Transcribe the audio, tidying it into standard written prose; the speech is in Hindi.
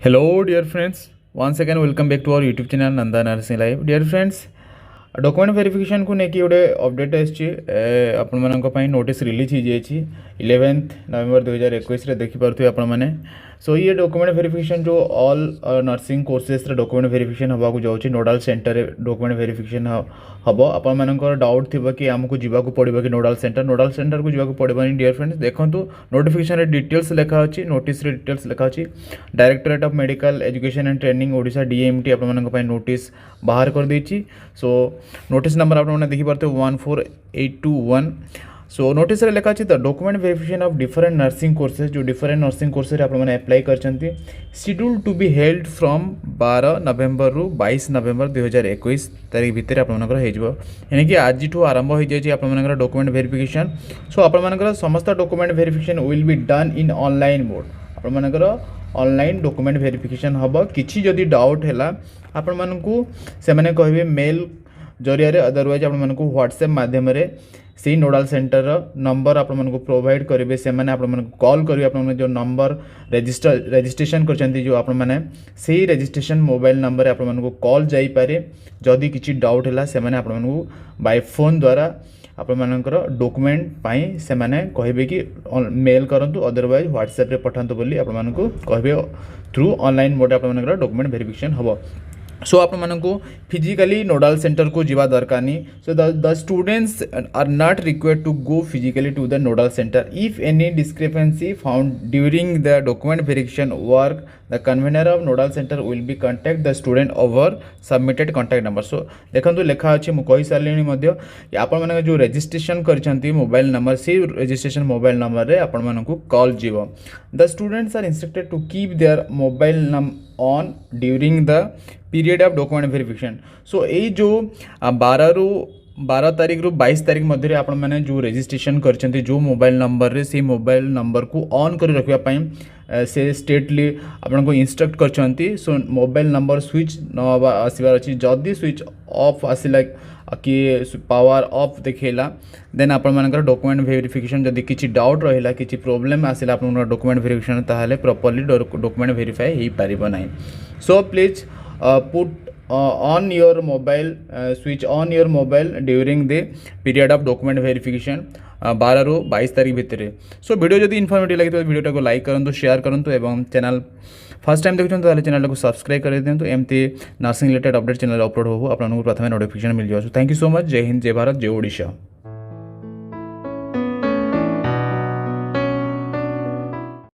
Hello dear friends, once again welcome back to our YouTube channel NANDA Nursing Live. Dear friends, document verification को लेकिन गोटे अपडेट आसमान नोटिस रिलीज हो जाए 11 नवेम्बर 2021 देखिपे आपने सो ये डॉक्यूमेंट वेरिफिकेशन जो all nursing courses document verification हवा जाऊँगी नोडाल सेंटर डॉक्यूमेंट वेरिफिकेशन हम आपर डाउट थी कि आमको जावाक पड़ो कि नोडाल सेंटर को जावाक पड़ोनी डियर फ्रेंड्स देखो नोटिफिकेशन डिटेल्स लिखा अच्छी नोटिस डिटेल्स लिखा अच्छी directorate of medical education and training Odisha DMT आपको नोटिस बाहर कर देछि सो नोटिस नंबर आपने देखिपे 14821 सो नोटिस लिखा अच्छी the document verification of different nursing courses जो डिफरेंट नर्सिंग कोर्सेज आपने अप्लाई कर schedule to be held from 12 November to 22 नवेम्बर 2021 तारीख भितर आपंकर यानी कि आज आरंभ हो जाए आपर डॉक्यूमेंट वेरिफिकेशन सो आपर समस्त document verification will be done in online mode आपर ऑनलाइन डॉक्यूमेंट वेरिफिकेशन हम किसी जदि डाउट है आपण मानकू से मैंने कहे मेल जरिया अदरवाइज आपको व्हाट्सएप माध्यम से नोडाल सेंटर नंबर आपको प्रोवाइड करेंगे से कॉल करेंगे आप जो नंबर रजिस्ट्रेशन कर जो आपने से रजिस्ट्रेशन मोबाइल नंबर आपको कॉल जापे जदि किसी डाउट है से आपको बाय फोन द्वारा आपर डॉक्यूमेंट पाई से कहे कि मेल करूँ अदरवाइज व्हाट्सएप रे पठातु बोली आपको कहे थ्रू ऑनलाइन मोड आप डॉक्यूमेंट वेरिफिकेशन हम सो आप फिजिकली नोडाल सेंटर को जीवा दरकार नहीं so the students are not required to go physically to the nodal centre if any discrepancy found during the document verification work the convener of nodal centre will be contact the student over submitted contact number so देखो लिखा अच्छे मुझे सारे आपण जो रजिस्ट्रेशन कर मोबाइल नंबर से रजिस्ट्रेशन मोबाइल नंबर रे आपण कॉल जीव the students are instructed to keep their mobile on during the period of document verification so ये जो 12 तारीख रु 22 तारीख मध्य आपण मैंने जो रजिस्ट्रेशन कर जो मोबाइल नंबर रे से मोबाइल नंबर को ऑन कर रखा से स्टेटली आपन को इंस्ट्रक्ट कर सो मोबाइल नंबर स्विच न आसबार अच्छी जदि स्विच ऑफ आसला कि पावर ऑफ देखला देन आपर डॉक्यूमेंट वेरिफिकेशन जदि किसी डाउट रहा कि प्रॉब्लम आसला आप डॉक्यूमेंट वेरिफिकेशन ताहले प्रॉपर्ली डॉक्यूमेंट वेरीफाई हो पारिबो नाही so please put on your mobile switch on your mobile during the period of document verification 12 ରୁ 22 तारीख भितर सो वीडियो जदि इनफॉर्मेटिव लगे तो वीडियो को लाइक करूँ शेयर करूँ एवं चैनल फर्स्ट टाइम देखुं तो चैनल को सब्सक्राइब कर दिखाँ एमती nursing related update channel upload हो आपको प्रथम नोटिफिकेशन मिल जाए थैंक यू सो मच जय हिंद जय भारत जय ओडिशा।